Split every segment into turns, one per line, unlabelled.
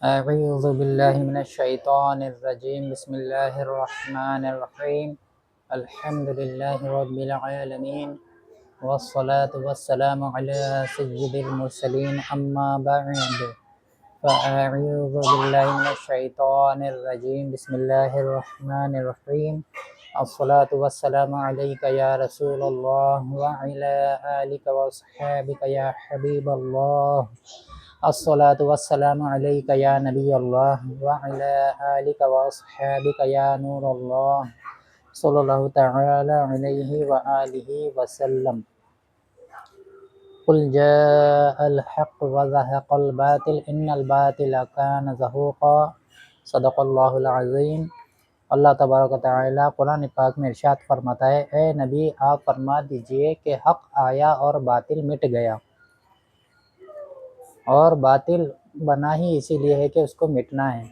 أعوذ بالله من الشيطان الرجيم بسم الله الرحمن الرحيم الحمد لله رب العالمين والصلاة والسلام على سيد المرسلين أما بعد فأعوذ بالله من الشيطان الرجيم بسم الله الرحمن الرحيم الصلاة والسلام عليك يا رسول الله وعلى آلك وصحابك يا حبيب الله الصلاة والسلام عليك يا نبي الله وعلى آلك وأصحابك يا نور الله صلى الله تعالى عليه وآله وسلم قل جاء الحق وزهق الباطل إن الباطل كان زهوقا صدق اللہ العظیم۔ اللہ تبارک و تعالیٰ قرآن پاک میں ارشاد فرماتا ہے، اے نبی آپ فرما دیجئے کہ حق آیا اور باطل مٹ گیا، اور باطل بنا ہی اسی لیے ہے کہ اس کو مٹنا ہے۔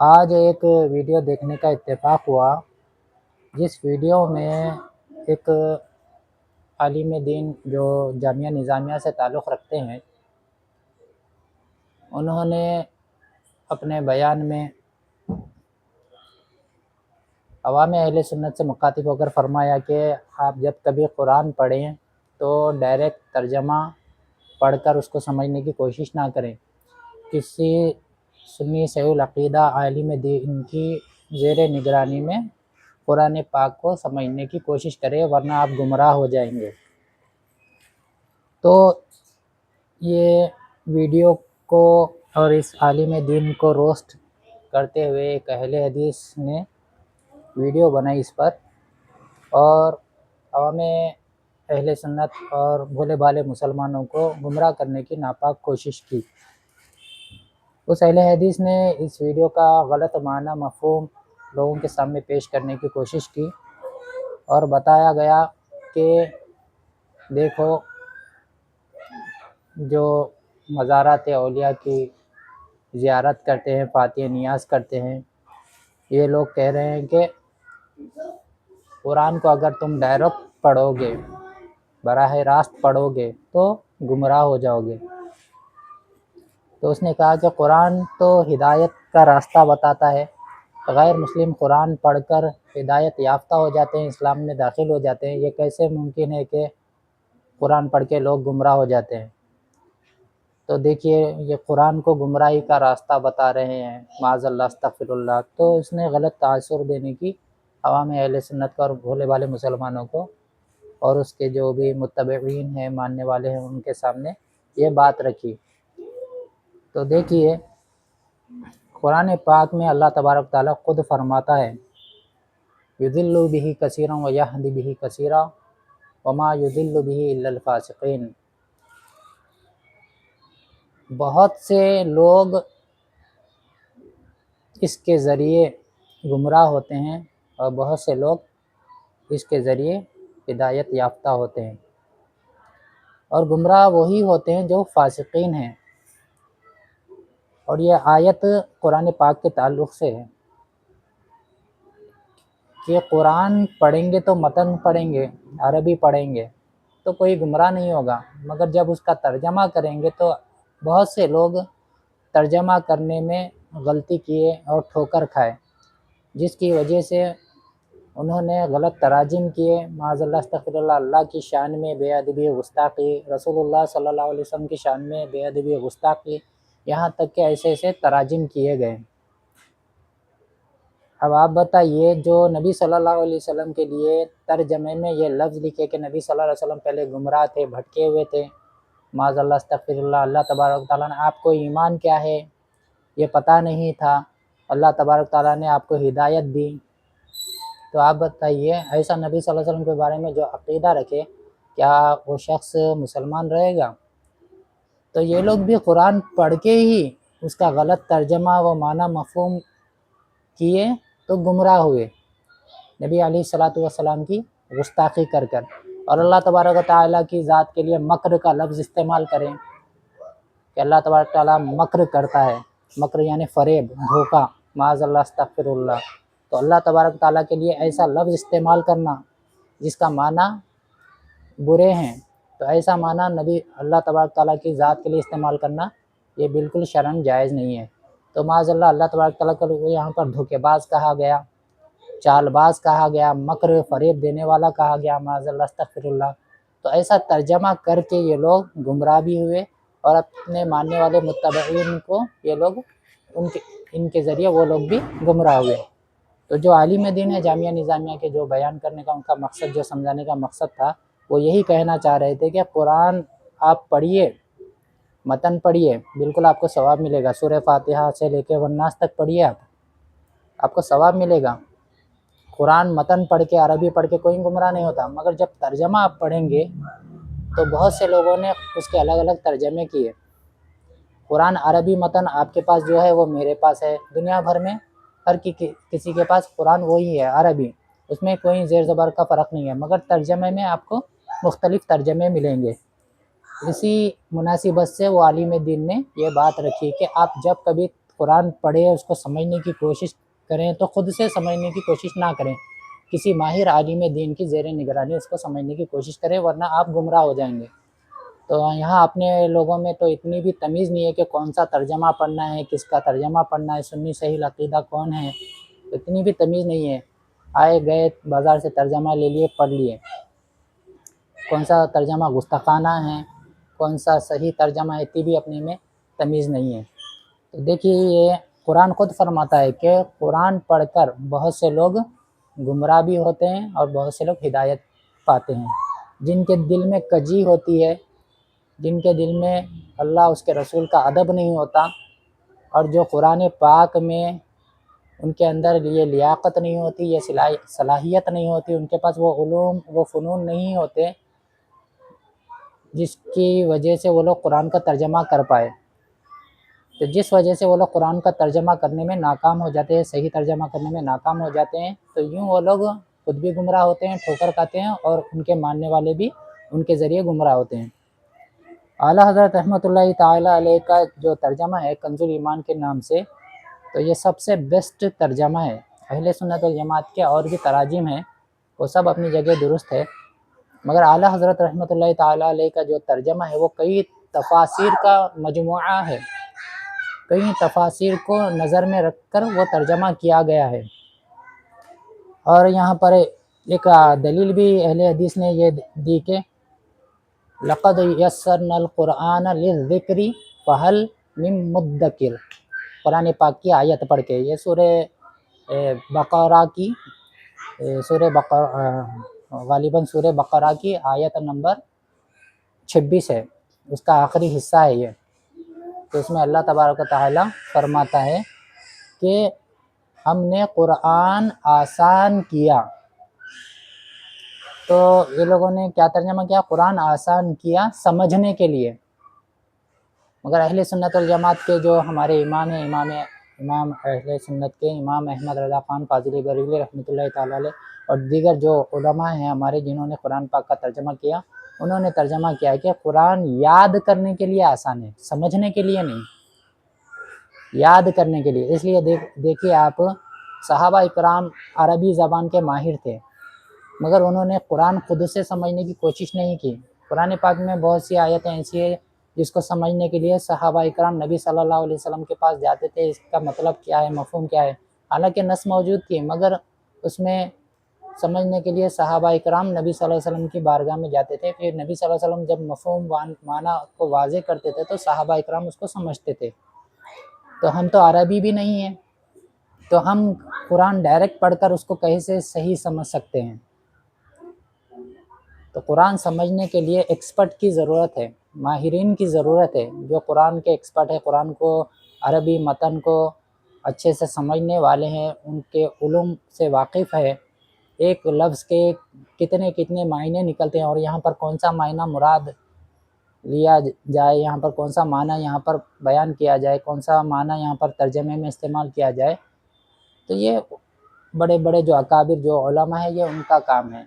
آج ایک ویڈیو دیکھنے کا اتفاق ہوا، جس ویڈیو میں ایک عالم دین جو جامعہ نظامیہ سے تعلق رکھتے ہیں، انہوں نے اپنے بیان میں عوام اہل سنت سے مخاطب ہو کر فرمایا کہ آپ جب کبھی قرآن پڑھیں تو ڈائریکٹ ترجمہ پڑھ کر اس کو سمجھنے کی کوشش نہ کریں، کسی سنی صحیح العقیدہ عالم دین کی زیر نگرانی میں قرآن پاک کو سمجھنے کی کوشش کریں، ورنہ آپ گمراہ ہو جائیں گے۔ تو یہ ویڈیو کو اور اس عالم دین کو روسٹ کرتے ہوئے ایک اہل حدیث نے ویڈیو بنائی اس پر، اور عوام اہل سنت اور بھولے بھالے مسلمانوں کو گمراہ کرنے کی ناپاک کوشش کی۔ اس اہل حدیث نے اس ویڈیو کا غلط معنی مفہوم لوگوں کے سامنے پیش کرنے کی کوشش کی، اور بتایا گیا کہ دیکھو جو مزارات اولیاء کی زیارت کرتے ہیں، فاتح نیاز کرتے ہیں، یہ لوگ کہہ رہے ہیں کہ قرآن کو اگر تم ڈائریکٹ پڑھو گے، براہ راست پڑھو گے تو گمراہ ہو جاؤ گے۔ تو اس نے کہا کہ قرآن تو ہدایت کا راستہ بتاتا ہے، غیر مسلم قرآن پڑھ کر ہدایت یافتہ ہو جاتے ہیں، اسلام میں داخل ہو جاتے ہیں، یہ کیسے ممکن ہے کہ قرآن پڑھ کے لوگ گمراہ ہو جاتے ہیں؟ تو دیکھیے یہ قرآن کو گمراہی کا راستہ بتا رہے ہیں، معاذ اللہ استغفر اللہ۔ تو اس نے غلط تاثر دینے کی عوام اہل سنت کا اور بھولے والے مسلمانوں کو اور اس کے جو بھی متبعین ہیں، ماننے والے ہیں، ان کے سامنے یہ بات رکھی۔ تو دیکھیے قرآن پاک میں اللہ تبارک تعالیٰ خود فرماتا ہے، یضل بہ کثیرا ویہدی بہ کثیرا وما یضل بہ الا الفاسقین۔ بہت سے لوگ اس کے ذریعے گمراہ ہوتے ہیں اور بہت سے لوگ اس کے ذریعے ہدایت یافتہ ہوتے ہیں، اور گمراہ وہی ہوتے ہیں جو فاسقین ہیں۔ اور یہ آیت قرآن پاک کے تعلق سے ہے کہ قرآن پڑھیں گے تو متن پڑھیں گے، عربی پڑھیں گے تو کوئی گمراہ نہیں ہوگا، مگر جب اس کا ترجمہ کریں گے تو بہت سے لوگ ترجمہ کرنے میں غلطی کیے اور ٹھوکر کھائے، جس کی وجہ سے انہوں نے غلط تراجم کیے، معاذ اللہ استغفر اللہ، اللہ کی شان میں بے ادبی گستاخی، رسول اللہ صلی اللہ علیہ وسلم کی شان میں بے ادبی گستاخی، یہاں تک کہ ایسے ایسے تراجم کیے گئے۔ اب آپ بتائیے جو نبی صلی اللہ علیہ وسلم کے لیے ترجمے میں یہ لفظ لکھے کہ نبی صلی اللہ علیہ وسلم پہلے گمراہ تھے، بھٹکے ہوئے تھے، معاذ اللہ استغفر اللہ، اللہ تبارک تعالیٰ نے آپ کو ایمان کیا ہے یہ پتہ نہیں تھا، اللہ تبارک تعالیٰ نے آپ کو ہدایت دی، تو آپ بتائیے ایسا نبی صلی اللہ علیہ وسلم کے بارے میں جو عقیدہ رکھے، کیا وہ شخص مسلمان رہے گا؟ تو یہ لوگ بھی قرآن پڑھ کے ہی اس کا غلط ترجمہ و معنی مفہوم کیے تو گمراہ ہوئے، نبی علیہ الصلوۃ والسلام کی گستاخی کر کر، اور اللہ تبارک و تعالیٰ کی ذات کے لیے مکر کا لفظ استعمال کریں کہ اللہ تبارک تعالیٰ مکر کرتا ہے، مکر یعنی فریب، دھوکہ، معاذ اللہ استغفر اللہ۔ تو اللہ تبارک تعالیٰ کے لیے ایسا لفظ استعمال کرنا جس کا معنی برے ہیں، تو ایسا معنی نبی اللہ تبارک تعالیٰ کی ذات کے لیے استعمال کرنا یہ بالکل شرعاً جائز نہیں ہے۔ تو معاذ اللہ، اللہ تبارک تعالیٰ کو یہاں پر دھوکے باز کہا گیا، چال باز کہا گیا، مکر فریب دینے والا کہا گیا، معاذ اللہ استغفر اللہ۔ تو ایسا ترجمہ کر کے یہ لوگ گمراہ بھی ہوئے، اور اپنے ماننے والے متبعین کو یہ لوگ ان کے ذریعے وہ لوگ بھی گمراہ ہوئے۔ تو جو عالم دین ہے جامعہ نظامیہ کے، جو بیان کرنے کا ان کا مقصد، جو سمجھانے کا مقصد تھا، وہ یہی کہنا چاہ رہے تھے کہ قرآن آپ پڑھیے، متن پڑھیے، بالکل آپ کو ثواب ملے گا۔ سورہ فاتحہ سے لے کے والناس تک پڑھیے، آپ کو ثواب ملے گا۔ قرآن متن پڑھ کے، عربی پڑھ کے کوئی گمراہ نہیں ہوتا، مگر جب ترجمہ آپ پڑھیں گے تو بہت سے لوگوں نے اس کے الگ الگ ترجمے کیے۔ قرآن عربی متن آپ کے پاس جو ہے وہ میرے پاس ہے، دنیا بھر میں ہر کسی کے پاس قرآن وہی ہے عربی، اس میں کوئی زیر زبر کا فرق نہیں ہے، مگر ترجمے میں آپ کو مختلف ترجمے ملیں گے۔ اسی مناسبت سے وہ عالم دین نے یہ بات رکھی کہ آپ جب کبھی قرآن پڑھیں، اس کو سمجھنے کی کوشش کریں تو خود سے سمجھنے کی کوشش نہ کریں، کسی ماہر عالم دین کی زیر نگرانی اس کو سمجھنے کی کوشش کریں، ورنہ آپ گمراہ ہو جائیں گے۔ تو یہاں اپنے لوگوں میں تو اتنی بھی تمیز نہیں ہے کہ کون سا ترجمہ پڑھنا ہے، کس کا ترجمہ پڑھنا ہے، سنی صحیح العقیدہ کون ہے، اتنی بھی تمیز نہیں ہے۔ آئے گئے بازار سے ترجمہ لے لیے، پڑھ لیے، کون سا ترجمہ گستاخانہ ہے، کون سا صحیح ترجمہ ہے، اتنی بھی اپنے میں تمیز نہیں ہے۔ تو دیکھیے، یہ قرآن خود فرماتا ہے کہ قرآن پڑھ کر بہت سے لوگ گمراہ بھی ہوتے ہیں اور بہت سے لوگ ہدایت پاتے ہیں۔ جن کے دل میں کجی ہوتی ہے، جن کے دل میں اللہ اس کے رسول کا ادب نہیں ہوتا، اور جو قرآن پاک میں ان کے اندر یہ لیاقت نہیں ہوتی، یہ صلاحیت نہیں ہوتی، ان کے پاس وہ علوم، وہ فنون نہیں ہوتے جس کی وجہ سے وہ لوگ قرآن کا ترجمہ کر پائے، تو جس وجہ سے وہ لوگ قرآن کا ترجمہ کرنے میں ناکام ہو جاتے ہیں، صحیح ترجمہ کرنے میں ناکام ہو جاتے ہیں، تو یوں وہ لوگ خود بھی گمراہ ہوتے ہیں، ٹھوکر کھاتے ہیں، اور ان کے ماننے والے بھی ان کے ذریعے گمراہ ہوتے ہیں۔ اعلیٰ حضرت رحمۃ اللہ تعالیٰ علیہ کا جو ترجمہ ہے کنز الایمان کے نام سے، تو یہ سب سے بیسٹ ترجمہ ہے۔ اہل سنت والجماعت کے اور بھی تراجم ہیں، وہ سب اپنی جگہ درست ہے، مگر اعلیٰ حضرت رحمۃ اللہ تعالیٰ علیہ کا جو ترجمہ ہے وہ کئی تفاسیر کا مجموعہ ہے، کئی تفاسیر کو نظر میں رکھ کر وہ ترجمہ کیا گیا ہے۔ اور یہاں پر ایک دلیل بھی اہل حدیث نے یہ دی کہ لقد یسرنا القرآن للذکر فہل من مدکر، قرآن پاک کی آیت پڑھ کے، یہ سورہ بقرہ کی غالباً سورہ بقرہ کی آیت نمبر 26 ہے، اس کا آخری حصہ ہے یہ۔ تو اس میں اللہ تبارک و تعالی فرماتا ہے کہ ہم نے قرآن آسان کیا۔ تو یہ لوگوں نے کیا ترجمہ کیا؟ قرآن آسان کیا سمجھنے کے لیے، مگر اہل سنت والجماعت کے جو ہمارے امام ہیں، امام اہل سنت کے امام احمد رضا خان فاضلی بریلوی رحمۃ اللہ تعالیٰ علیہ، اور دیگر جو علماء ہیں ہمارے جنہوں نے قرآن پاک کا ترجمہ کیا، انہوں نے ترجمہ کیا ہے کہ قرآن یاد کرنے کے لیے آسان ہے، سمجھنے کے لیے نہیں، یاد کرنے کے لیے۔ اس لیے دیکھیے آپ، صحابہ اکرام عربی زبان کے ماہر تھے، مگر انہوں نے قرآن خود سے سمجھنے کی کوشش نہیں کی۔ قرآن پاک میں بہت سی آیتیں ایسی ہیں جس کو سمجھنے کے لیے صحابہ اکرام نبی صلی اللہ علیہ وسلم کے پاس جاتے تھے، اس کا مطلب کیا ہے، مفہوم کیا ہے، حالانکہ نص موجود تھی، مگر اس میں سمجھنے کے لیے صحابہ اکرام نبی صلی اللہ علیہ وسلم کی بارگاہ میں جاتے تھے، پھر نبی صلی اللہ علیہ وسلم جب مفہوم معنی کو واضح کرتے تھے تو صحابہ اکرام اس کو سمجھتے تھے۔ تو ہم تو عربی بھی نہیں ہیں، تو ہم قرآن ڈائریکٹ پڑھ کر اس کو کیسے صحیح سمجھ سکتے ہیں؟ تو قرآن سمجھنے کے لیے ایکسپرٹ کی ضرورت ہے، ماہرین کی ضرورت ہے، جو قرآن کے ایکسپرٹ ہے، قرآن کو، عربی متن کو اچھے سے سمجھنے والے ہیں، ان کے علوم سے واقف ہے، ایک لفظ کے کتنے معنی نکلتے ہیں، اور یہاں پر کون سا معنی مراد لیا جائے، یہاں پر کون سا معنی یہاں پر بیان کیا جائے، کون سا معنی یہاں پر ترجمے میں استعمال کیا جائے، تو یہ بڑے بڑے جو اکابر جو علماء ہیں یہ ان کا کام ہے۔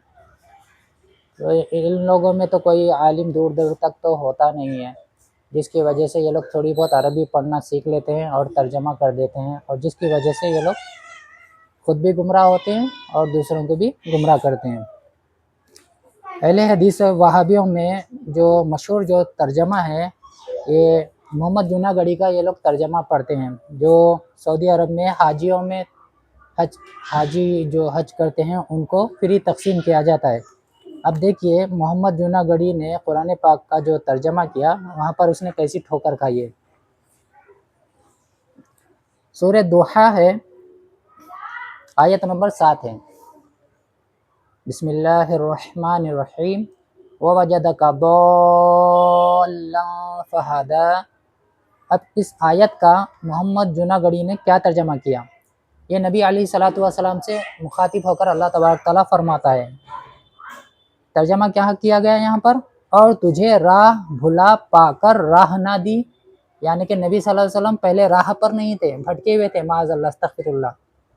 تو ان لوگوں میں تو کوئی عالم دور دور تک تو ہوتا نہیں ہے، جس کی وجہ سے یہ لوگ تھوڑی بہت عربی پڑھنا سیکھ لیتے ہیں اور ترجمہ کر دیتے ہیں، اور جس کی وجہ سے یہ لوگ خود بھی گمراہ ہوتے ہیں اور دوسروں کو بھی گمراہ کرتے ہیں۔ اہل حدیث وہابیوں میں جو مشہور جو ترجمہ ہے، یہ محمد جوناگڑھی کا یہ لوگ ترجمہ پڑھتے ہیں، جو سعودی عرب میں حاجیوں میں حاجی جو حج کرتے ہیں ان کو فری تقسیم کیا جاتا ہے۔ اب دیکھیے محمد جوناگڑھی نے قرآن پاک کا جو ترجمہ کیا وہاں پر اس نے کیسی ٹھوکر کھائی ہے۔ سورہ دوحہ ہے، آیت نمبر 7 ہے، بسم اللہ الرحمن الرحیم وَوَجَدَكَ ضَالًّا فَہَدَىٰ۔ اب اس آیت کا محمد جوناگڑھی نے کیا ترجمہ کیا؟ یہ نبی علیہ السلام سے مخاطب ہو کر اللہ تبارک تعالیٰ فرماتا ہے، ترجمہ کیا کیا گیا یہاں پر، اور تجھے راہ بھلا پا کر راہ نہ دی، یعنی کہ نبی صلی اللہ علیہ وسلم پہلے راہ پر نہیں تھے، بھٹکے ہوئے تھے، معاذ اللہ استغفر اللہ،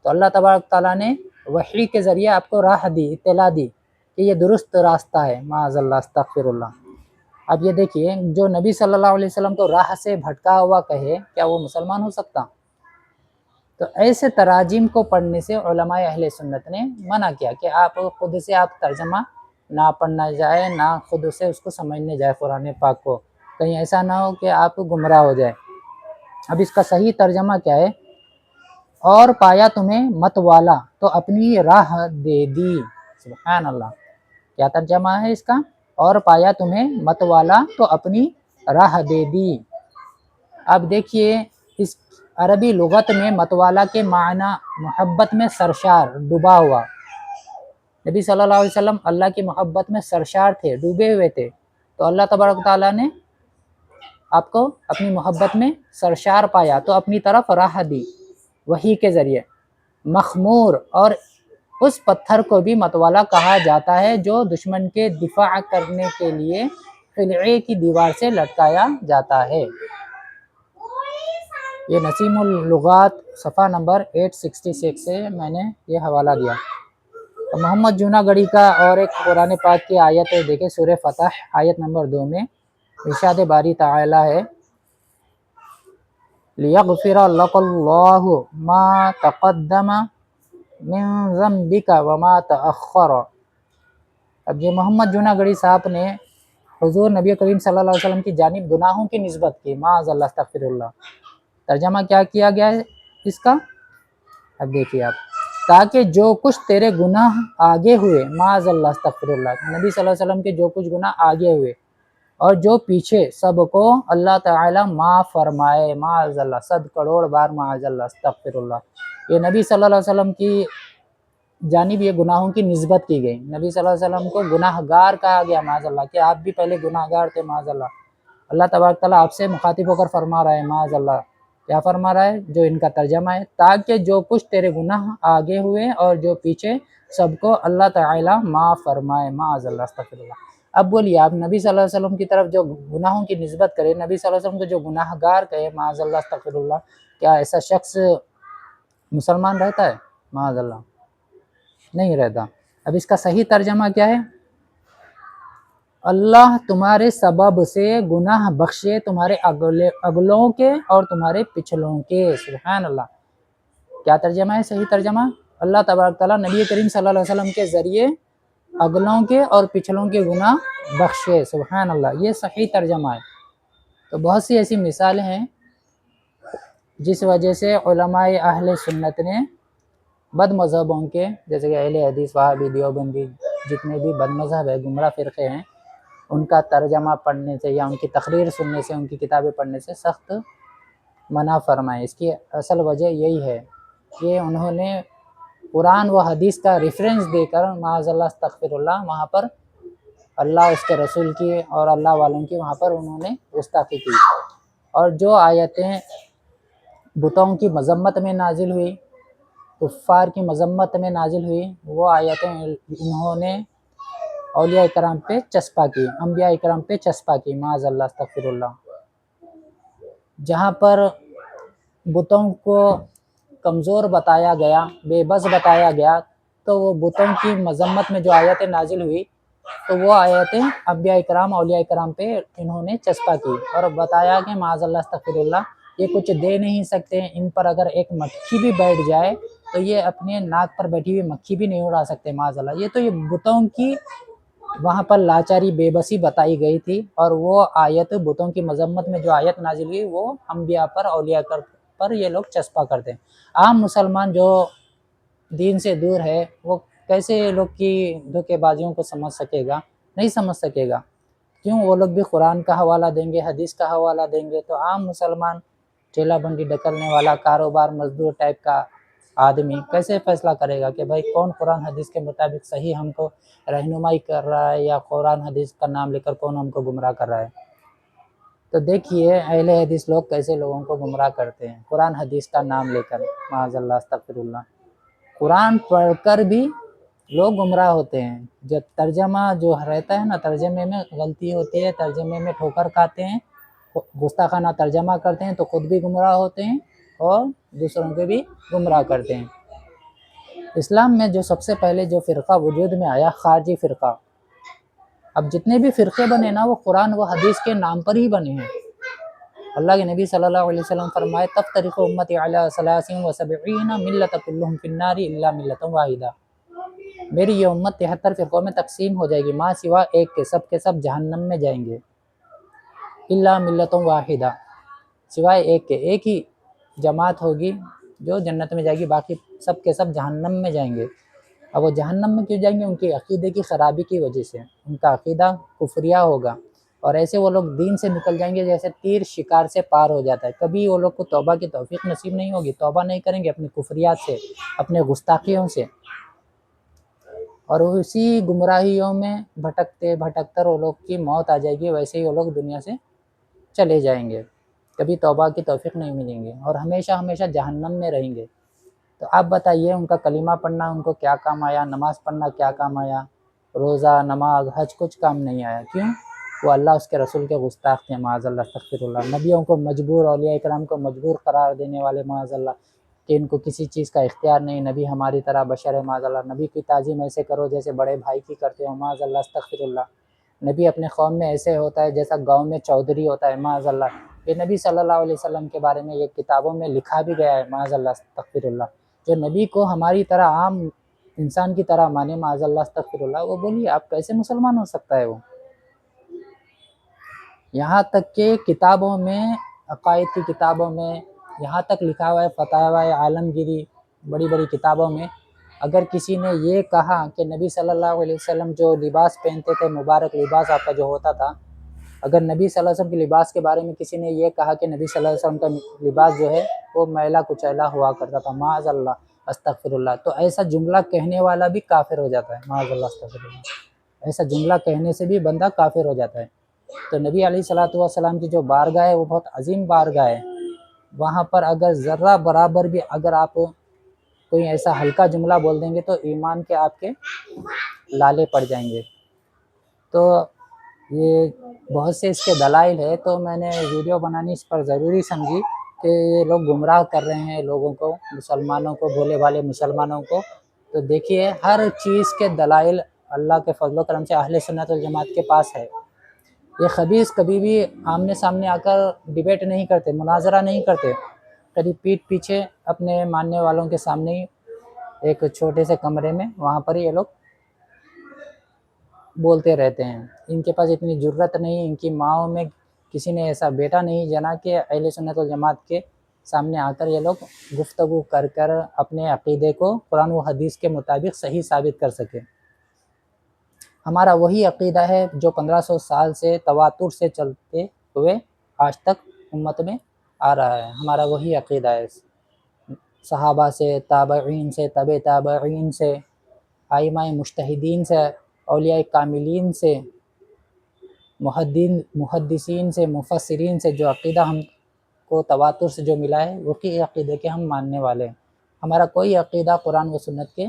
تو اللہ تبارک تعالیٰ نے وحی کے ذریعے آپ کو راہ دی، اطلاع دی کہ یہ درست راستہ ہے، معاذ اللہ استغفر اللہ۔ اب یہ دیکھیے جو نبی صلی اللہ علیہ وسلم کو راہ سے بھٹکا ہوا کہے، کیا وہ مسلمان ہو سکتا؟ تو ایسے تراجم کو پڑھنے سے علماء اہل سنت نے منع کیا کہ آپ خود سے آپ ترجمہ نہ پڑھنا جائے، نہ خود سے اس کو سمجھنے جائے قرآن پاک کو، کہیں ایسا نہ ہو کہ آپ گمراہ ہو جائے۔ اب اس کا صحیح ترجمہ کیا ہے؟ اور پایا تمہیں مت والا تو اپنی راہ دے دی، سبحان اللہ، کیا ترجمہ ہے اس کا؟ اور پایا تمہیں مت والا تو اپنی راہ دے دی۔ اب دیکھیے اس عربی لغت میں مت والا کے معنی محبت میں سرشار، ڈوبا ہوا، نبی صلی اللہ علیہ وسلم اللہ کی محبت میں سرشار تھے، ڈوبے ہوئے تھے، تو اللہ تبارک تعالیٰ نے آپ کو اپنی محبت میں سرشار پایا تو اپنی طرف راہ دی وحی کے ذریعے۔ مخمور، اور اس پتھر کو بھی متوالا کہا جاتا ہے جو دشمن کے دفاع کرنے کے لیے قلعے کی دیوار سے لٹکایا جاتا ہے۔ یہ نسیم اللغات صفحہ نمبر 866 سے میں نے یہ حوالہ دیا۔ محمد جوناگڑھی کا اور ایک قرآن پاک کی آیت ہے، دیکھیں سورہ فتح آیت نمبر 2 میں ارشاد باری تعالی ہے، لِيَغْفِرَ لَكَ اللَّهُ مَا تَقَدَّمَ مِن ذَنبِكَ وَمَا تَأَخَّرَ۔ اب یہ محمد جوناگڑھی صاحب نے حضور نبی کریم صلی اللہ علیہ وسلم کی جانب گناہوں کی نسبت کی، معاذ اللہ استغفر اللہ۔ ترجمہ کیا کیا گیا ہے اس کا؟ اب دیکھیے آپ، تاکہ جو کچھ تیرے گناہ آگے ہوئے، معاذ اللہ استغفر اللہ، نبی صلی اللہ علیہ وسلم کے جو کچھ گناہ آگے ہوئے اور جو پیچھے، سب کو اللہ تعالی معاف فرمائے، معاذ اللہ، 100 کروڑ بار معاذ اللہ استغفر اللہ۔ یہ نبی صلی اللہ علیہ وسلم کی جانب یہ گناہوں کی نسبت کی گئی، نبی صلی اللہ علیہ وسلم کو گناہ گار کہا گیا، معاذ اللہ، کہ آپ بھی پہلے گناہ گار تھے، معاذ اللہ۔ اللہ تبارک تعالیٰ آپ سے مخاطب ہو کر فرما رہا ہے، معاذ اللہ، کیا فرما رہا ہے؟ جو ان کا ترجمہ ہے، تاکہ جو کچھ تیرے گناہ آگے ہوئے اور جو پیچھے، سب کو اللہ تعالی معاف فرمائے، معاذ اللہ استغفر اللہ۔ اب بولیے آپ نبی صلی اللہ علیہ وسلم کی طرف جو گناہوں کی نسبت کرے، نبی صلی اللہ علیہ وسلم کو جو گناہ گار کہے، معاذ اللہ استغفر اللہ، کیا ایسا شخص مسلمان رہتا ہے؟ معاذ اللہ نہیں رہتا۔ اب اس کا صحیح ترجمہ کیا ہے؟ اللہ تمہارے سبب سے گناہ بخشے، تمہارے اگلوں کے اور تمہارے پچھلوں کے، سبحان اللہ۔ کیا ترجمہ ہے صحیح ترجمہ؟ اللہ تبارک تعالیٰ نبی کریم صلی اللہ علیہ وسلم کے ذریعے اگلوں کے اور پچھلوں کے گناہ بخشے، سبحان اللہ، یہ صحیح ترجمہ ہے۔ تو بہت سی ایسی مثالیں ہیں جس وجہ سے علماء اہل سنت نے بد مذہبوں کے، جیسے کہ اہل حدیث، وہابی، دیوبندی، جتنے بھی بد مذہب ہے، گمراہ فرقے ہیں، ان کا ترجمہ پڑھنے سے یا ان کی تقریر سننے سے، ان کی کتابیں پڑھنے سے سخت منع فرمائے۔ اس کی اصل وجہ یہی ہے کہ انہوں نے قرآن و حدیث کا ریفرنس دے کر، معاذ اللہ استغفر اللہ، وہاں پر اللہ، اس کے رسول کی اور اللہ والوں کی وہاں پر انہوں نے گستاخی کی، اور جو آیتیں بتوں کی مذمت میں نازل ہوئی، کفار کی مذمت میں نازل ہوئی، وہ آیتیں انہوں نے اولیاء اکرام پہ چسپاں کی، انبیاء اکرام پہ چسپاں کی، معاذ اللہ استغفر اللہ۔ جہاں پر بتوں کو کمزور بتایا گیا، بے بس بتایا گیا، تو وہ بتوں کی مذمت میں جو آیتیں نازل ہوئی، تو وہ آیتیں انبیاء اکرام، اولیاء اکرام پہ انہوں نے چسپاں کی اور بتایا کہ معاذ اللہ استغفر اللہ، یہ کچھ دے نہیں سکتے، ان پر اگر ایک مکھی بھی بیٹھ جائے تو یہ اپنے ناک پر بیٹھی ہوئی مکھی بھی نہیں اڑا سکتے، معاذ اللہ، یہ تو یہ بتوں کی وہاں پر لاچاری بے بسی بتائی گئی تھی، اور وہ آیت بتوں کی مذمت میں جو آیت نازل ہوئی وہ انبیاء پر اولیاء پر یہ لوگ چسپاں کرتے ہیں۔ عام مسلمان جو دین سے دور ہے وہ کیسے یہ لوگ کی دھوکے بازیوں کو سمجھ سکے گا؟ نہیں سمجھ سکے گا۔ کیوں؟ وہ لوگ بھی قرآن کا حوالہ دیں گے، حدیث کا حوالہ دیں گے، تو عام مسلمان ٹھیلا بنڈی ڈکلنے والا کاروبار مزدور ٹائپ کا آدمی کیسے فیصلہ کرے گا کہ بھائی کون قرآن حدیث کے مطابق صحیح ہم کو رہنمائی کر رہا ہے، یا قرآن حدیث کا نام لے کر کون ہم کو گمراہ کر رہا ہے؟ تو دیکھیے اہل حدیث لوگ کیسے لوگوں کو گمراہ کرتے ہیں قرآن حدیث کا نام لے کر، معاذ اللہ استغفر اللہ۔ قرآن پڑھ کر بھی لوگ گمراہ ہوتے ہیں۔ جب ترجمہ جو رہتا ہے نا، ترجمے میں غلطی ہوتی ہے، ترجمے میں ٹھوکر کھاتے ہیں، گستاخانہ ترجمہ کرتے ہیں تو خود بھی گمراہ ہوتے ہیں اور دوسروں کو بھی گمراہ کرتے ہیں۔ اسلام میں جو سب سے پہلے جو فرقہ وجود میں آیا، خارجی فرقہ، اب جتنے بھی فرقے بنے نا وہ قرآن و حدیث کے نام پر ہی بنے ہیں۔ اللہ کے نبی صلی اللہ علیہ وسلم فرمائے تفترق امتی علی 73 ملۃ کلہم فی النار الا ملۃ واحدہ، میری یہ امت 73 فرقوں میں تقسیم ہو جائے گی، ماں سوا ایک کے سب جہنم میں جائیں گے، الا ملۃ واحدہ، سوائے ایک کے، ایک ہی جماعت ہوگی جو جنت میں جائے گی، باقی سب کے سب جہنم میں جائیں گے۔ اب وہ جہنم میں کیوں جائیں گے؟ ان کی عقیدے کی خرابی کی وجہ سے، ان کا عقیدہ کفریہ ہوگا، اور ایسے وہ لوگ دین سے نکل جائیں گے جیسے تیر شکار سے پار ہو جاتا ہے۔ کبھی وہ لوگ کو توبہ کی توفیق نصیب نہیں ہوگی، توبہ نہیں کریں گے اپنے کفریات سے، اپنے گستاخیوں سے، اور اسی گمراہیوں میں بھٹکتے وہ لوگ کی موت آ جائے گی، ویسے ہی وہ لوگ دنیا سے چلے جائیں گے، کبھی توبہ کی توفیق نہیں ملیں گے اور ہمیشہ ہمیشہ جہنم میں رہیں گے۔ تو آپ بتائیے ان کا کلمہ پڑھنا ان کو کیا کام آیا؟ نماز پڑھنا کیا کام آیا؟ روزہ، نماز، حج کچھ کام نہیں آیا۔ کیوں؟ وہ اللہ اس کے رسول کے گستاخ تھے، معاذ اللہ استغفر اللہ۔ نبیوں کو مجبور، اولیاء کرام کو مجبور قرار دینے والے، معاذ اللہ، کہ ان کو کسی چیز کا اختیار نہیں، نبی ہماری طرح بشر ہے، معاذ اللہ، نبی کی تعظیم ایسے کرو جیسے بڑے بھائی کی کرتے ہو، معاذ اللہ استغفر اللہ۔ نبی اپنے قوم میں ایسے ہوتا ہے جیسا گاؤں میں چودھری ہوتا ہے، معاذ اللہ۔ یہ نبی صلی اللہ علیہ وسلم کے بارے میں یہ کتابوں میں لکھا بھی گیا ہے، معاذ اللہ استغفر اللہ۔ جو نبی کو ہماری طرح عام انسان کی طرح مانے، معاذ اللہ استغفر اللہ، وہ بولیے آپ کیسے مسلمان ہو سکتا ہے وہ؟ یہاں تک کہ کتابوں میں، عقائد کی کتابوں میں یہاں تک لکھا ہوا ہے، فتاوی عالمگیری، بڑی بڑی کتابوں میں، اگر کسی نے یہ کہا کہ نبی صلی اللہ علیہ وسلم جو لباس پہنتے تھے، مبارک لباس آپ کا جو ہوتا تھا، اگر نبی صلی اللہ علیہ وسلم کے لباس کے بارے میں کسی نے یہ کہا کہ نبی صلی اللہ علیہ وسلم کا لباس جو ہے وہ میلا کچیلا ہوا کرتا تھا، معاذ اللہ استغفر اللہ، تو ایسا جملہ کہنے والا بھی کافر ہو جاتا ہے، معاذ اللہ استغفر اللہ۔ ایسا جملہ کہنے سے بھی بندہ کافر ہو جاتا ہے۔ تو نبی علیہ الصلوۃ والسلام کی جو بارگاہ ہے وہ بہت عظیم بارگاہ ہے، وہاں پر اگر ذرہ برابر بھی اگر آپ کوئی ایسا ہلکا جملہ بول دیں گے تو ایمان کے آپ کے لالے پڑ جائیں گے۔ تو یہ بہت سے اس کے دلائل ہے، تو میں نے ویڈیو بنانی اس پر ضروری سمجھی کہ یہ لوگ گمراہ کر رہے ہیں لوگوں کو، مسلمانوں کو، بھولے والے مسلمانوں کو۔ تو دیکھیے ہر چیز کے دلائل اللہ کے فضل و کرم سے اہل سنت والجماعت کے پاس ہے۔ یہ خبیث کبھی بھی آمنے سامنے آ کر ڈیبیٹ نہیں کرتے، مناظرہ نہیں کرتے، کبھی پیٹھ پیچھے اپنے ماننے والوں کے سامنے ہی ایک چھوٹے سے کمرے میں وہاں پر ہی یہ لوگ بولتے رہتے ہیں۔ ان کے پاس اتنی جرت نہیں، ان کی ماؤں میں کسی نے ایسا بیٹا نہیں جنا کہ اہل سنت والجماعت کے سامنے آ کر یہ لوگ گفتگو کر کر اپنے عقیدے کو قرآن و حدیث کے مطابق صحیح ثابت کر سکے۔ ہمارا وہی عقیدہ ہے جو 1500 سال سے تواتر سے چلتے ہوئے آج تک امت میں آ رہا ہے، ہمارا وہی عقیدہ ہے، صحابہ سے، تابعین سے، تبع تابعین سے، ائمہ مجتہدین سے، اولیاء کاملین سے، محدثین سے، مفسرین سے، جو عقیدہ ہم کو تواتر سے جو ملا ہے وہی عقیدے کے ہم ماننے والے ہیں۔ ہمارا کوئی عقیدہ قرآن و سنت کے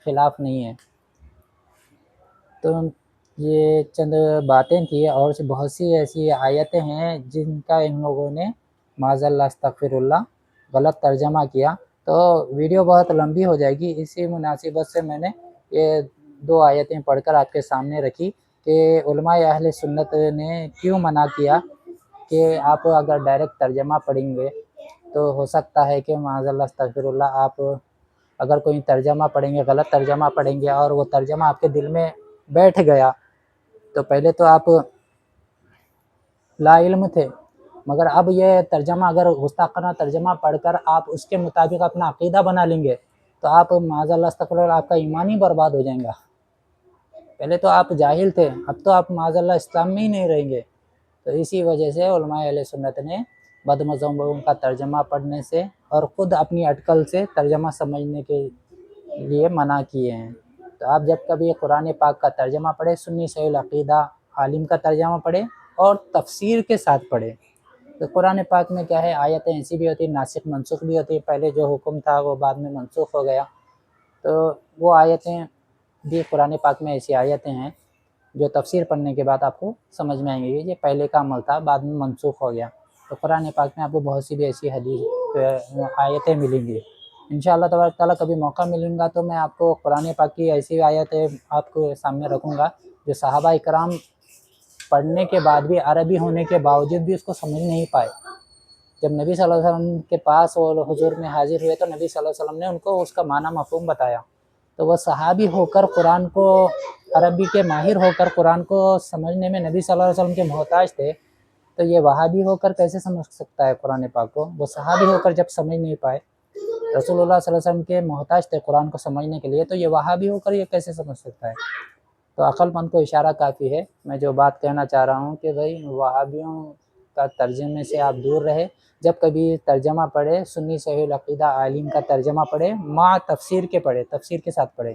خلاف نہیں ہے۔ تو یہ چند باتیں تھیں، اور بہت سی ایسی آیتیں ہیں جن کا ان لوگوں نے معاذ اللہ استغفر اللہ غلط ترجمہ کیا، تو ویڈیو بہت لمبی ہو جائے گی، اسی مناسبت سے میں نے یہ 2 آیتیں پڑھ کر آپ کے سامنے رکھی کہ علماء اہل سنت نے کیوں منع کیا کہ آپ اگر ڈائریکٹ ترجمہ پڑھیں گے تو ہو سکتا ہے کہ معاذ اللہ استغفر اللہ آپ اگر کوئی ترجمہ پڑھیں گے، غلط ترجمہ پڑھیں گے، اور وہ ترجمہ آپ کے دل میں بیٹھ گیا تو پہلے تو آپ لا علم تھے، مگر اب یہ ترجمہ اگر گستاخانہ ترجمہ پڑھ کر آپ اس کے مطابق اپنا عقیدہ بنا لیں گے تو آپ معاذ اللہ استغفر اللہ آپ کا ایمان ہی برباد ہو جائیں گا۔ پہلے تو آپ جاہل تھے، اب تو آپ معاذ اللہ اسلام میں ہی نہیں رہیں گے۔ تو اسی وجہ سے علماء اہل سنت نے بد مذہبوں کا ترجمہ پڑھنے سے اور خود اپنی اٹکل سے ترجمہ سمجھنے کے لیے منع کیے ہیں۔ تو آپ جب کبھی قرآن پاک کا ترجمہ پڑھیں، سنی صحیح العقیدہ عالم کا ترجمہ پڑھیں اور تفسیر کے ساتھ پڑھیں۔ تو قرآن پاک میں کیا ہے، آیتیں ایسی بھی ہوتی ہیں ناسخ منسوخ بھی ہوتی ہیں، پہلے جو حکم تھا وہ بعد میں منسوخ ہو گیا، تو وہ آیتیں بھی قرآن پاک میں ایسی آیتیں ہیں جو تفسیر پڑھنے کے بعد آپ کو سمجھ میں آئیں گے یہ پہلے کا عمل تھا بعد میں منسوخ ہو گیا۔ تو قرآن پاک میں آپ کو بہت سی بھی ایسی آیتیں ملیں گی۔ انشاءاللہ تبارک تعالیٰ کبھی موقع ملیں گا تو میں آپ کو قرآن پاک کی ایسی آیتیں آپ کو سامنے رکھوں گا جو صحابہ اکرام پڑھنے کے بعد بھی، عربی ہونے کے باوجود بھی اس کو سمجھ نہیں پائے۔ جب نبی صلی اللہ علیہ وسلم کے پاس وہ حضور میں حاضر ہوئے تو نبی صلی اللہ علیہ وسلم نے ان کو اس کا معنی مفہوم بتایا، تو وہ صحابی ہو کر قرآن کو، عربی کے ماہر ہو کر قرآن کو سمجھنے میں نبی صلی اللہ علیہ وسلم کے محتاج تھے، تو یہ وہابی ہو کر کیسے سمجھ سکتا ہے قرآن پاک کو؟ وہ صحابی ہو کر جب سمجھ نہیں پائے، رسول اللہ صلی اللہ علیہ وسلم کے محتاج تھے قرآن کو سمجھنے کے لیے، تو یہ وہابی ہو کر یہ کیسے سمجھ سکتا ہے؟ تو عقل مند کو اشارہ کافی ہے۔ میں جو بات کہنا چاہ رہا ہوں کہ بھائی وہابیوں کا ترجمے سے آپ دور رہے، جب کبھی ترجمہ پڑھے سنی صحیح العقیدہ عالم کا ترجمہ پڑھے، مع تفسیر کے پڑھے، تفسیر کے ساتھ پڑھے،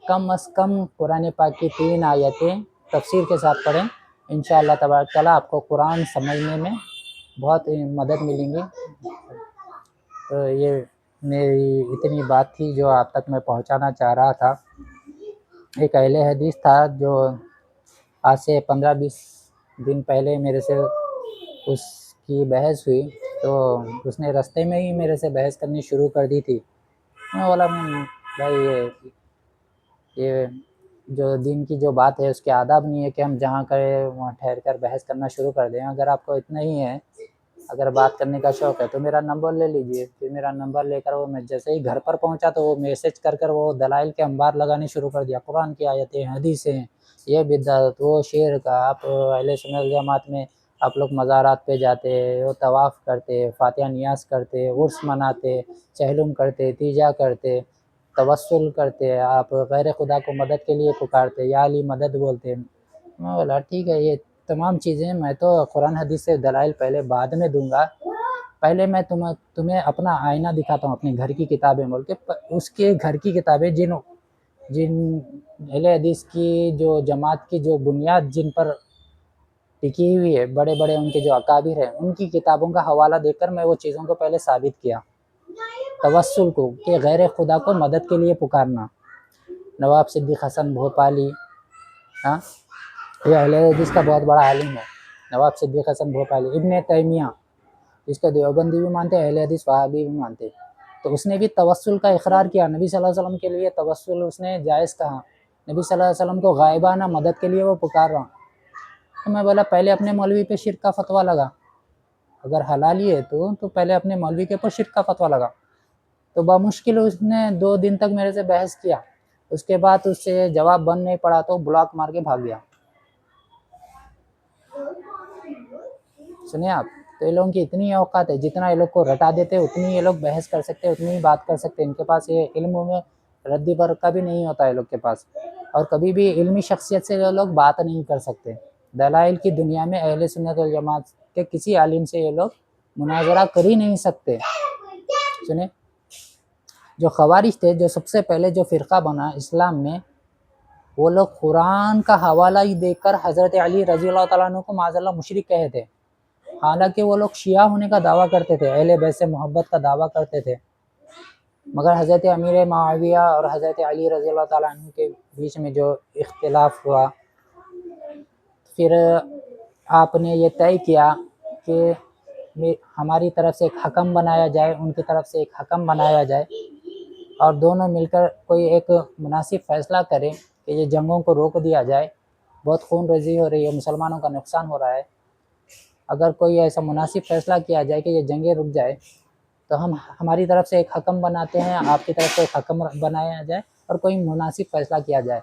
کم از کم قرآن پاک کی 3 آیتیں تفسیر کے ساتھ پڑھیں، انشاءاللہ تبارک تعالیٰ آپ کو قرآن سمجھنے میں بہت مدد ملیں گی۔ تو یہ میری اتنی بات تھی جو آپ تک میں پہنچانا چاہ رہا تھا۔ ایک اہل حدیث تھا جو آج سے 15-20 دن پہلے میرے سے اس کی بحث ہوئی، تو اس نے رستے میں ہی میرے سے بحث کرنی شروع کر دی تھی۔ میں بولا بھائی یہ جو دین کی جو بات ہے اس کے آداب نہیں ہے کہ ہم جہاں کرے وہاں ٹھہر کر بحث کرنا شروع کر دیں۔ اگر آپ کو اتنا ہی ہے، اگر بات کرنے کا شوق ہے تو میرا نمبر لے لیجئے۔ پھر میرا نمبر لے کر وہ میں جیسے ہی گھر پر پہنچا تو وہ میسج کر وہ دلائل کے انبار لگانے شروع کر دیا، قرآن کی آیتیں، حدیثیں، یہ بدعت، وہ شعر کا۔ آپ اہل سنت والجماعت میں آپ لوگ مزارات پہ جاتے، وہ طواف کرتے، فاتحہ نیاز کرتے، عرس مناتے، چہلم کرتے، تیجا کرتے، توسل کرتے، آپ غیر خدا کو مدد کے لیے پکارتے، یا علی مدد بولتے۔ میں بولا ٹھیک ہے، یہ تمام چیزیں میں تو قرآن حدیث سے دلائل پہلے بعد میں دوں گا، پہلے میں تمہیں اپنا آئینہ دکھاتا ہوں، اپنے گھر کی کتابیں بول کے۔ اس کے گھر کی کتابیں جن اہل حدیث کی جو جماعت کی جو بنیاد جن پر ٹکی ہوئی ہے، بڑے بڑے ان کے جو اکابر ہیں، ان کی کتابوں کا حوالہ دے کر میں وہ چیزوں کو پہلے ثابت کیا۔ توسل کو، کہ غیر خدا کو مدد کے لیے پکارنا۔ نواب صدیق حسن بھوپالی، ہاں یہ اہل حدیث کا بہت بڑا عالم ہے، نواب صدیق حسن بھوپالی۔ ابن تیمیہ، جس کو دیوبندی بھی مانتے، اہل حدیث وہابی بھی مانتے، تو اس نے بھی توسل کا اقرار کیا۔ نبی صلی اللہ علیہ وسلم کے لیے توسل اس نے جائز کہا، نبی صلی اللہ علیہ وسلم کو غائبانہ مدد کے لیے وہ پکار رہا۔ تو میں بولا پہلے اپنے مولوی پہ شرک کا فتویٰ لگا، اگر حلالی ہے تو پہلے اپنے مولوی کے اوپر شرک کا فتویٰ لگا۔ تو بمشکل اس نے 2 دن تک میرے سے بحث کیا، اس کے بعد اس سے جواب بن نہیں پڑا تو بلاک مار کے بھاگ گیا۔ سنیں آپ، تو یہ لوگوں کی اتنی اوقات ہے، جتنا یہ لوگ کو رٹا دیتے اتنی یہ لوگ بحث کر سکتے، اتنی ہی بات کر سکتے۔ ان کے پاس یہ علم میں ردی برقع بھی نہیں ہوتا ہے لوگ کے پاس، اور کبھی بھی علمی شخصیت سے یہ لوگ بات نہیں کر سکتے۔ دلائل کی دنیا میں اہل سنت والجماعت کے کسی عالم سے یہ لوگ مناظرہ کر ہی نہیں سکتے۔ سنیں، جو خوارج تھے، جو سب سے پہلے جو فرقہ بنا اسلام میں، وہ لوگ قرآن کا حوالہ ہی دے کر حضرت علی رضی اللہ تعالیٰ عنہ کو معاذ اللہ مشرک کہے تھے، حالانکہ وہ لوگ شیعہ ہونے کا دعویٰ کرتے تھے، اہل بیت سے محبت کا دعویٰ کرتے تھے، مگر حضرت امیر معاویہ اور حضرت علی رضی اللہ تعالیٰ عنہ کے بیچ میں جو اختلاف ہوا، پھر آپ نے یہ طے کیا کہ ہماری طرف سے ایک حکم بنایا جائے، ان کی طرف سے ایک حکم بنایا جائے، اور دونوں مل کر کوئی ایک مناسب فیصلہ کریں کہ یہ جنگوں کو روک دیا جائے، بہت خون ریزی ہو رہی ہے، مسلمانوں کا نقصان ہو رہا ہے۔ اگر کوئی ایسا مناسب فیصلہ کیا جائے کہ یہ جنگیں رک جائے تو ہم ہماری طرف سے ایک حکم بناتے ہیں، آپ کی طرف سے ایک حکم بنایا جائے اور کوئی مناسب فیصلہ کیا جائے۔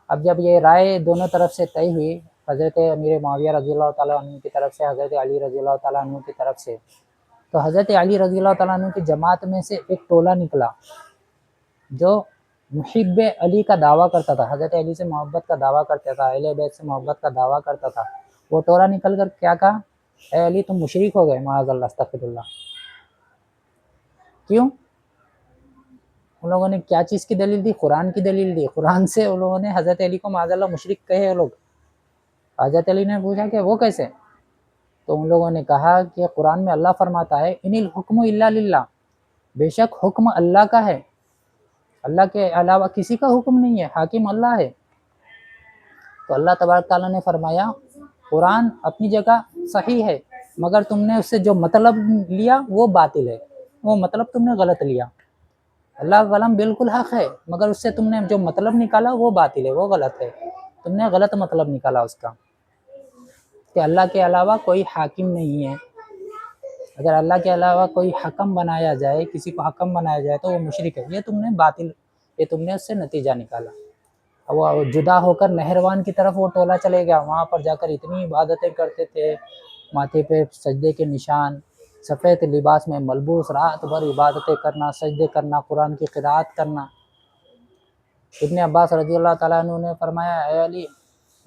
اب جب یہ رائے دونوں طرف سے طے ہوئی، حضرت امیر معاویہ رضی اللہ تعالیٰ عنہ کی طرف سے، حضرت علی رضی اللہ تعالیٰ عنہ کی طرف سے، تو حضرت علی رضی اللہ تعالیٰ عنہ کی جماعت میں سے ایک ٹولہ نکلا جو محب علی کا دعویٰ کرتا تھا، حضرت علی سے محبت کا دعویٰ کرتا تھا، اہل بیت سے محبت کا دعویٰ کرتا تھا۔ وہ ٹولہ نکل کر کیا کہا؟ اے علی تم مشرک ہو گئے، معاذ اللہ، استغفر اللہ۔ کیوں؟ ان لوگوں نے کیا چیز کی دلیل دی؟ قرآن کی دلیل دی۔ قرآن سے ان لوگوں نے حضرت علی کو معاذ اللہ مشرک کہے وہ لوگ۔ حضرت علی نے پوچھا کہ وہ کیسے؟ تو ان لوگوں نے کہا کہ قرآن میں اللہ فرماتا ہے ان الحکم الا للہ، بے شک حکم اللہ کا ہے، اللہ کے علاوہ کسی کا حکم نہیں ہے، حاکم اللہ ہے۔ تو اللہ تبارک تعالیٰ نے فرمایا قرآن اپنی جگہ صحیح ہے، مگر تم نے اس سے جو مطلب لیا وہ باطل ہے، وہ مطلب تم نے غلط لیا۔ اللہ کا کلام بالکل حق ہے، مگر اس سے تم نے جو مطلب نکالا وہ باطل ہے، وہ غلط ہے، تم نے غلط مطلب نکالا اس کا، کہ اللہ کے علاوہ کوئی حاکم نہیں ہے۔ اگر اللہ کے علاوہ کوئی حکم بنایا جائے، کسی کو حکم بنایا جائے تو وہ مشرک ہے، یہ تم نے باطل، یہ تم نے اس سے نتیجہ نکالا۔ وہ جدا ہو کر نہروان کی طرف وہ ٹولہ چلے گیا، وہاں پر جا کر اتنی عبادتیں کرتے تھے، ماتھے پہ سجدے کے نشان، سفید لباس میں ملبوس، رات بھر عبادتیں کرنا، سجدے کرنا، قرآن کی قرأت کرنا۔ ابن عباس رضی اللہ تعالیٰ عنہ نے فرمایا اے علی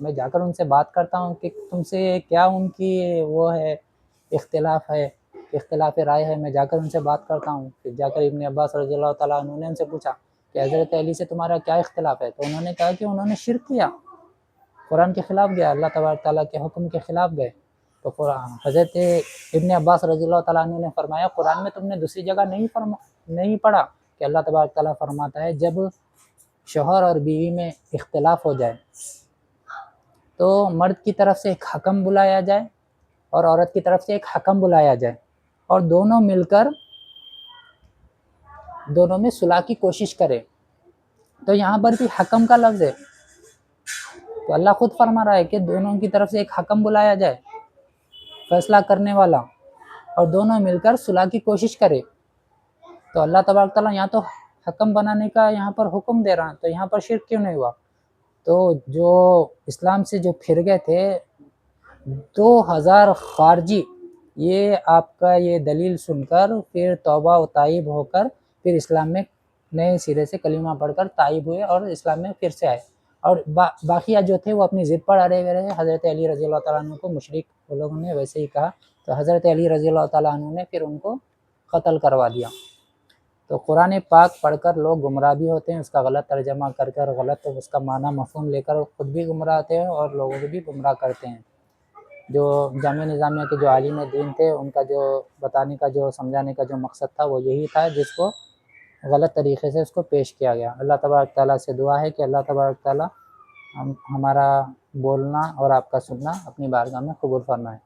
میں جا کر ان سے بات کرتا ہوں کہ تم سے کیا ان کی وہ ہے اختلاف رائے ہے، میں جا کر ان سے بات کرتا ہوں۔ پھر جا کر ابن عباس رضی اللہ تعالیٰ عنہ نے ان سے پوچھا کہ حضرت علی سے تمہارا کیا اختلاف ہے؟ تو انہوں نے کہا کہ انہوں نے شرک کیا، قرآن کے خلاف گیا، اللہ تبارک تعالیٰ کے حکم کے خلاف گئے۔ تو حضرت ابن عباس رضی اللہ تعالیٰ عنہ نے فرمایا قرآن میں تم نے دوسری جگہ نہیں پڑھا کہ اللہ تبارک تعالیٰ فرماتا ہے جب شوہر اور بیوی میں اختلاف ہو جائے تو مرد کی طرف سے ایک حکم بلایا جائے اور عورت کی طرف سے ایک حکم بلایا جائے اور دونوں مل کر دونوں میں صلح کی کوشش کرے۔ تو یہاں پر بھی حکم کا لفظ ہے، تو اللہ خود فرما رہا ہے کہ دونوں کی طرف سے ایک حکم بلایا جائے، فیصلہ کرنے والا، اور دونوں مل کر صلح کی کوشش کرے۔ تو اللہ تبارک تعالیٰ یہاں تو حکم بنانے کا یہاں پر حکم دے رہا ہے، تو یہاں پر شرک کیوں نہیں ہوا؟ تو جو اسلام سے جو پھر گئے تھے 2000 خارجی، یہ آپ کا یہ دلیل سن کر پھر توبہ و تائب ہو کر پھر اسلام میں نئے سرے سے کلمہ پڑھ کر تائب ہوئے اور اسلام میں پھر سے آئے، اور باقیہ جو تھے وہ اپنی ضد پر اڑے ہوئے رہے۔ حضرت علی رضی اللہ تعالیٰ عنہ کو مشرک وہ لوگوں نے ویسے ہی کہا، تو حضرت علی رضی اللہ تعالیٰ عنہ نے پھر ان کو قتل کروا دیا۔ تو قرآن پاک پڑھ کر لوگ گمراہ بھی ہوتے ہیں، اس کا غلط ترجمہ کر کر غلط اس کا معنی مفہوم لے کر خود بھی گمراہ ہوتے ہیں اور لوگوں کو بھی گمراہ کرتے ہیں۔ جو جامعہ نظامیہ کے جو عالم دین تھے ان کا جو بتانے کا جو سمجھانے کا جو مقصد تھا وہ یہی تھا، جس کو غلط طریقے سے اس کو پیش کیا گیا۔ اللہ تبارک تعالیٰ سے دعا ہے کہ اللہ تبارک تعالیٰ ہمارا بولنا اور آپ کا سننا اپنی بارگاہ میں قبول فرمائے۔